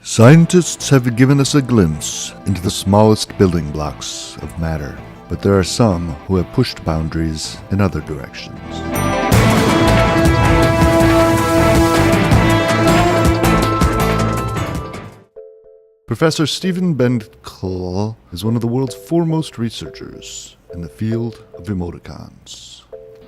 Scientists have given us a glimpse into the smallest building blocks of matter, but there are some who have pushed boundaries in other directions. Professor Stephen Benkel is one of the world's foremost researchers in the field of emoticons.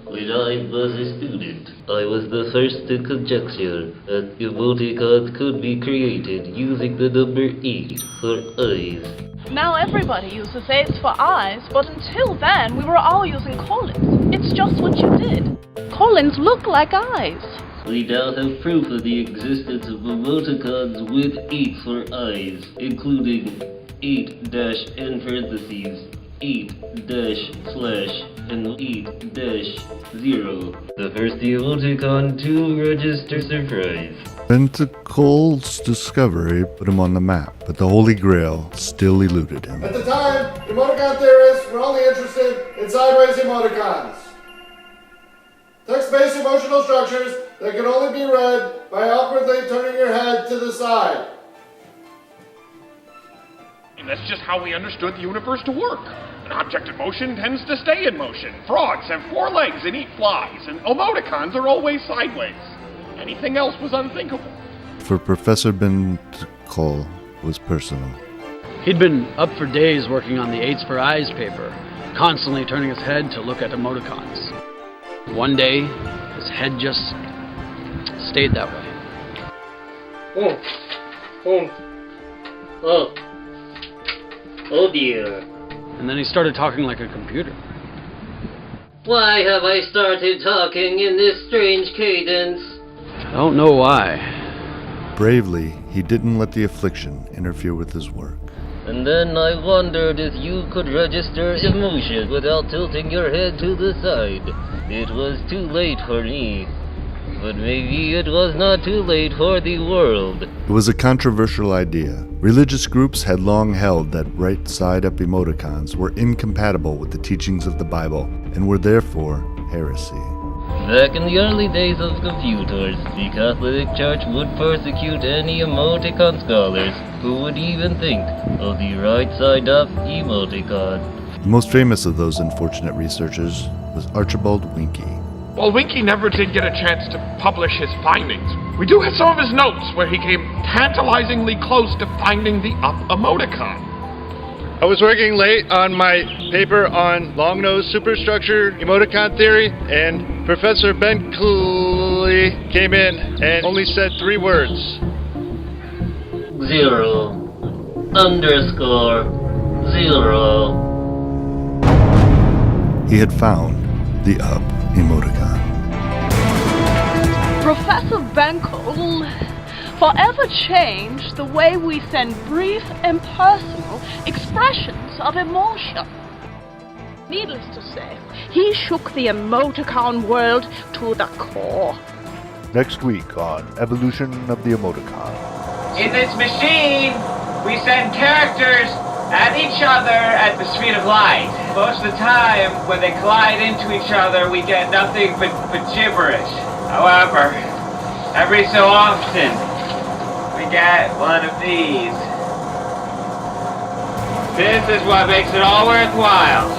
When I was a student, I was the first to conjecture that emoticons could be created using the number 8 for eyes. Now everybody uses 8s for eyes, but until then we were all using colons. It's just what you did. Colons look like eyes. We now have proof of the existence of emoticons with 8 for eyes, including 8-n parentheses, 8-/ and 8-0. The first emoticon to register surprise. Benkel's discovery put him on the map, but the Holy Grail still eluded him. At the time, emoticon theorists were only interested in sideways emoticons. Text-based emotional structures that could only be read by awkwardly turning your head to the side. And that's just how we understood the universe to work. An object in motion tends to stay in motion. Frogs have 4 legs and eat flies, and emoticons are always sideways. Anything else was unthinkable. For Professor Benkel was personal. He'd been up for days working on the 8s for eyes paper, constantly turning his head to look at emoticons. One day, his head just stayed that way. Oh dear. And then he started talking like a computer. Why have I started talking in this strange cadence? I don't know why. Bravely, he didn't let the affliction interfere with his work. And then I wondered if you could register emotion without tilting your head to the side. It was too late for me. But maybe it was not too late for the world. It was a controversial idea. Religious groups had long held that right-side-up emoticons were incompatible with the teachings of the Bible and were therefore heresy. Back in the early days of computers, the Catholic Church would persecute any emoticon scholars who would even think of the right-side-up emoticon. The most famous of those unfortunate researchers was Archibald Winkie. Well, Winkie never did get a chance to publish his findings. We do have some of his notes where he came tantalizingly close to finding the up emoticon. I was working late on my paper on long-nose superstructure emoticon theory, and Professor Benkel came in and only said 3 words. 0 _ 0. He had found the up emoticon. Professor Benkel forever changed the way we send brief, impersonal expressions of emotion. Needless to say, he shook the emoticon world to the core. Next week on Evolution of the Emoticon. In this machine, we send characters at each other at the speed of light. Most of the time, when they collide into each other, we get nothing but gibberish. However, every so often, we get one of these. This is what makes it all worthwhile.